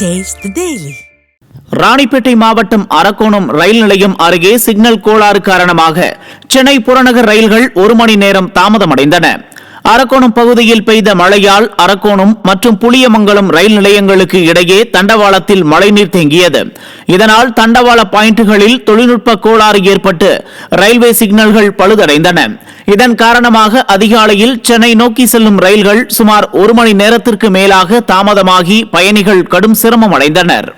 Taste the Daily. Ranipet மாவட்டம் அரக்கோணம் ரயில் நிலையம் அருகே சிக்னல் கோளாறு காரணமாக சென்னை புறநகர் ரயில்கள் 1 மணி நேரம் தாமதமடைந்தன. அரக்கோணம் பகுதியில் பெய்த மழையால் அரக்கோணம் மற்றும் புளியமங்கலம் ரயில் நிலையங்களுக்கு இடையே தண்டவாளத்தில் மழைநீர் தேங்கியது. இதனால் தண்டவாள பாயிண்டுகளில் தொழில்நுட்ப கோளாறு ஏற்பட்டு ரயில்வே சிக்னல்கள் பழுதடைந்தன. இதன் காரணமாக அதிகாலையில் சென்னை நோக்கி செல்லும் ரயில்கள் சுமார் 1 மணி நேரத்திற்கு மேலாக தாமதமாகி பயணிகள் கடும் சிரமம் அடைந்தனர்.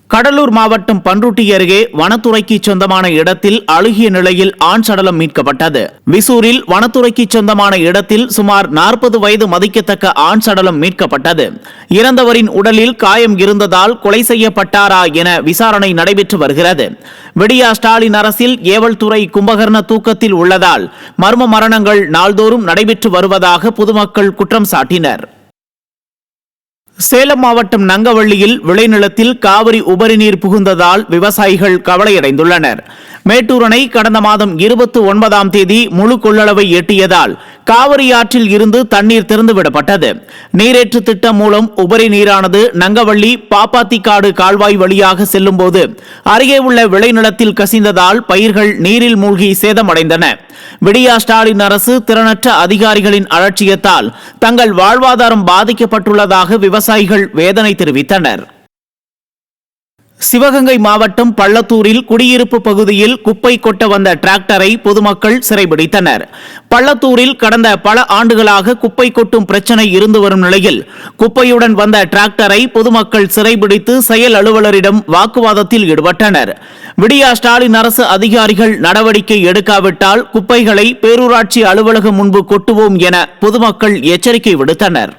கடலூர் மாவட்டம் பண்ருட்டி அருகே வனத்துறைக்கு சொந்தமான இடத்தில் அழுகிய நிலையில் ஆண் சடலம் மீட்கப்பட்டது. விசூரில் வனத்துறைக்கு சொந்தமான இடத்தில் சுமார் 40 வயது மதிக்கத்தக்க ஆண் சடலம் மீட்கப்பட்டது. இறந்தவரின் உடலில் காயம் இருந்ததால் கொலை செய்யப்பட்டாரா என விசாரணை நடைபெற்று வருகிறது. விடியா ஸ்டாலின் அரசில் ஏவல் துறை கும்பகர்ண தூக்கத்தில் உள்ளதால் மர்ம மரணங்கள் நாள்தோறும் நடைபெற்று வருவதாக பொதுமக்கள் குற்றம் சாட்டினர். சேலம் மாவட்டம் நங்கவள்ளியில் விளைநிலத்தில் காவிரி உபரிநீர் புகுந்ததால் விவசாயிகள் கவலையடைந்துள்ளனர். மேட்டூர் அணை கடந்த மாதம் 29ஆம் தேதி முழு கொள்ளளவை எட்டியதால் காவிரி ஆற்றில் இருந்து தண்ணீர் திறந்துவிடப்பட்டது. நீரேற்று திட்டம் மூலம் உபரி நீரானது நங்கவள்ளி பாப்பாத்திக்காடு கால்வாய் வழியாக செல்லும் போது அருகே உள்ள விளைநிலத்தில் கசிந்ததால் பயிர்கள் நீரில் மூழ்கி சேதமடைந்தன. விடியா ஸ்டாலின் அரசு திறனற்ற அதிகாரிகளின் அலட்சியத்தால் தங்கள் வாழ்வாதாரம் பாதிக்கப்பட்டுள்ளதாக விவசாயிகள் வேதனை தெரிவித்தனர். சிவகங்கை மாவட்டம் பள்ளத்தூரில் குடியிருப்பு பகுதியில் குப்பை கொட்ட வந்த டிராக்டரை பொதுமக்கள் சிறைபிடித்தனர். பள்ளத்தூரில் கடந்த பல ஆண்டுகளாக குப்பை கொட்டும் பிரச்சனை இருந்து வரும் நிலையில் குப்பையுடன் வந்த டிராக்டரை பொதுமக்கள் சிறைபிடித்து செயல் அலுவலரிடம் வாக்குவாதத்தில் ஈடுபட்டனர். விடியா ஸ்டாலின் அரசு அதிகாரிகள் நடவடிக்கை எடுக்காவிட்டால் குப்பைகளை பேரூராட்சி அலுவலகம் முன்பு கொட்டுவோம் என பொதுமக்கள் எச்சரிக்கை விடுத்தனர்.